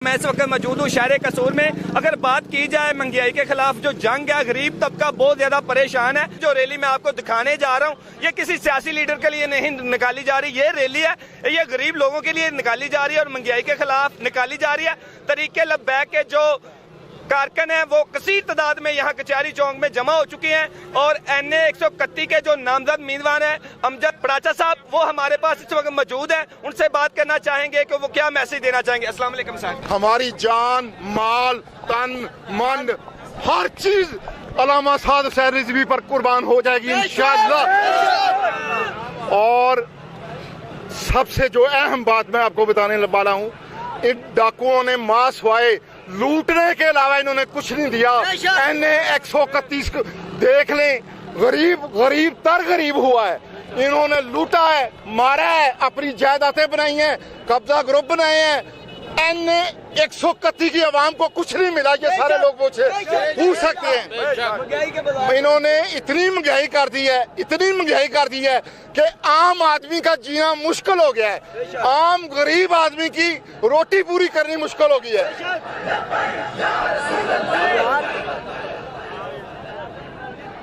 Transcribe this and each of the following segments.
मैं इस वक्त मौजूद हूँ शहर कसूर में। अगर बात की जाए महंगाई के खिलाफ जो जंग है, गरीब तबका बहुत ज्यादा परेशान है। जो रैली मैं आपको दिखाने जा रहा हूँ ये किसी सियासी लीडर के लिए नहीं निकाली जा रही, ये रैली है ये गरीब लोगों के लिए निकाली जा रही है और महंगाई के खिलाफ निकाली जा रही है। तरीके लब्बैक के जो कारकन है वो कसीर तादाद में यहाँ कचहरी चौक में जमा हो चुके हैं और NA 131 के जो नामजद उम्मीदवार हैं अमजद पड़ाचा साहब, वो हमारे पास इस वक्त मौजूद हैं। उनसे बात करना चाहेंगे कि वो क्या मैसेज देना चाहेंगे। अस्सलाम वालेकुम साहब। हमारी जान, माल, तन, मन, हर चीज अल्लामा साद हुसैन रिजवी पर कुर्बान हो जाएगी इंशाअल्लाह। और सबसे जो अहम बात मैं आपको बताने वाला हूँ, इन डाकुओं ने मास वाए लूटने के अलावा इन्होंने कुछ नहीं दिया। NA 131 देख लें, गरीब तर गरीब हुआ है। इन्होंने लूटा है, मारा है, अपनी जायदादें बनाई हैं, कब्जा ग्रुप बनाए हैं। NA 131 की आवाम को कुछ नहीं मिला, ये सारे लोग पूछ सकते हैं। इन्होंने इतनी महंगाई कर दी है, इतनी महंगाई कर दी है कि आम आदमी का जीना मुश्किल हो गया है। आम गरीब आदमी की रोटी पूरी करनी मुश्किल हो गई है।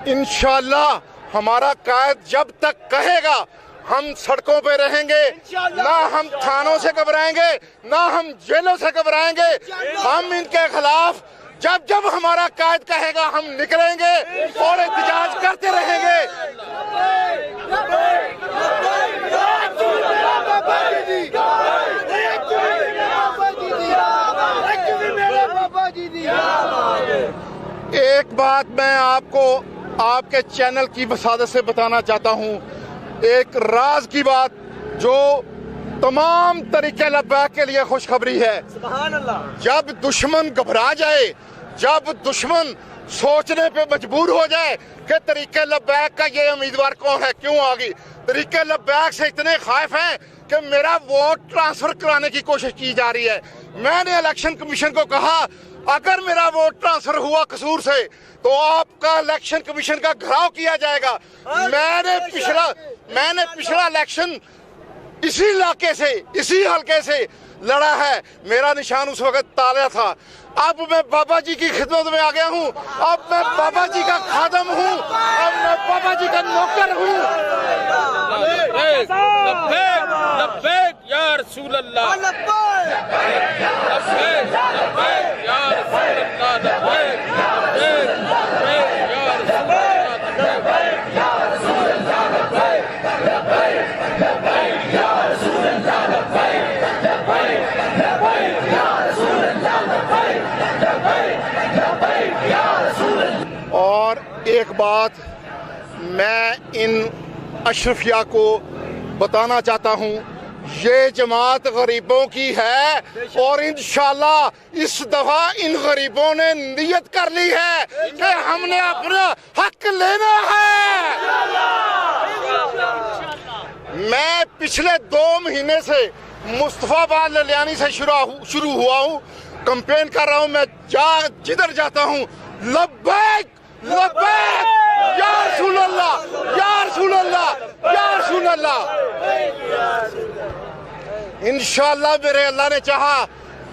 इंशाअल्लाह हमारा कायद जब तक कहेगा हम सड़कों पे रहेंगे, ना हम थानों से घबराएंगे, ना हम जेलों से घबराएंगे। हम इनके खिलाफ जब जब हमारा कायद कहेगा हम निकलेंगे और एहतजाज करते रहेंगे। एक बात मैं आपको आपके चैनल की वसादत से बताना चाहता हूँ, एक राज की बात जो तमाम तरीके लब्बैक के लिए खुशखबरी है। सुभान अल्लाह। जब दुश्मन घबरा जाए, जब दुश्मन सोचने पे मजबूर हो जाए कि तरीके लब्बैक का ये उम्मीदवार कौन है, क्यों आ गई, तरीके लब्बैक से इतने खौफ हैं कि मेरा वोट ट्रांसफर कराने की कोशिश की जा रही है। मैंने इलेक्शन कमीशन को कहा अगर मेरा वोट ट्रांसफर हुआ कसूर से तो आपका इलेक्शन कमीशन का घेराव किया जाएगा। मैंने पिछला इलेक्शन इसी इलाके से, इसी हलके से लड़ा है। मेरा निशान उस वक्त ताला था। अब मैं बाबा जी की खिदमत में आ गया हूँ। अब मैं बाबा जी का खादम हूँ, अब मैं बाबा जी का नौकर हूँ। या रसूल अल्लाह, और एक बात मैं इन अशरफिया को बताना चाहता हूँ, ये जमात गरीबों की है और इंशाल्लाह इस दफा इन गरीबों ने नियत कर ली है कि हमने अपना हक लेना है। मैं पिछले 2 महीने से मुस्तफाबाद ललियानी से शुरू हुआ हूँ, कैंपेन कर रहा हूँ। मैं जिधर जाता हूँ लब्बैक लब्बैक या रसूल अल्लाह, या रसूल अल्लाह, या रसूल अल्लाह। इंशाअल्लाह मेरे अल्लाह ने चाहा,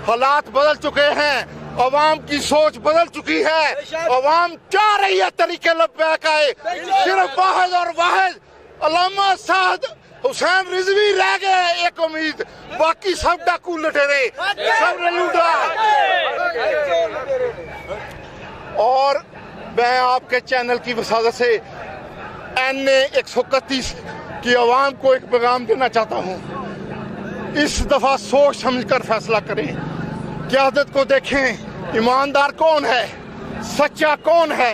हालात बदल चुके हैं, अवाम की सोच बदल चुकी है। अवाम चाह रही है तरीके लब्बैक आए। सिर्फ वाहिद और वाहिद अल्लामा साद हुसैन रिजवी रह गए एक उम्मीद, बाकी सब डाकू लुटेरे, सब लूटा। और मैं आपके चैनल की वसादत से NA 131 की आवाम को एक पैगाम देना चाहता हूँ, इस दफा सोच समझकर फैसला करें। क़यादत को देखें, ईमानदार कौन है, सच्चा कौन है,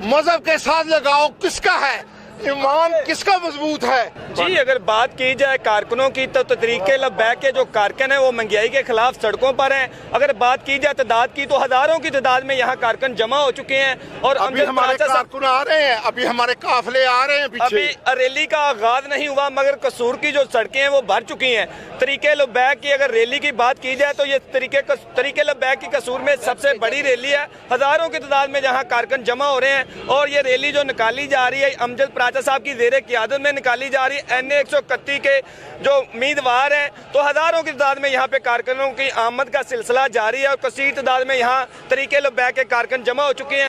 मजहब के साथ लगाव किसका है, ईमान किसका मजबूत है। जी, अगर बात की जाए कारकुनों की तो तरीके लब्बैक के जो कारकन है वो महंगाई के खिलाफ सड़कों पर हैं। अगर बात की जाए तादाद की तो हजारों की तादाद में यहाँ कारकन जमा हो चुके हैं और अभी हमारे कारकुन आ रहे हैं, अभी हमारे काफिले आ रहे हैं पीछे। अभी रैली का आगाज नहीं हुआ मगर कसूर की जो सड़कें हैं वो भर चुकी हैं। तरीके लब्बैक की अगर रैली की बात की जाए तो ये तरीके लब्बैक की कसूर में सबसे बड़ी रैली है। हजारों की तादाद में जहाँ कारकन जमा हो रहे हैं और ये रैली जो निकाली जा रही है अमजद राजा साहब की ज़ेर क़ियादत में निकाली जा रही है। NA 131 के जो उम्मीदवार हैं तो हज़ारों की तादाद में यहाँ पे कारकुनों की आमद का सिलसिला जारी है और कसीर तादाद में यहाँ तरीके लब्बैक के कारकुन जमा हो चुके हैं।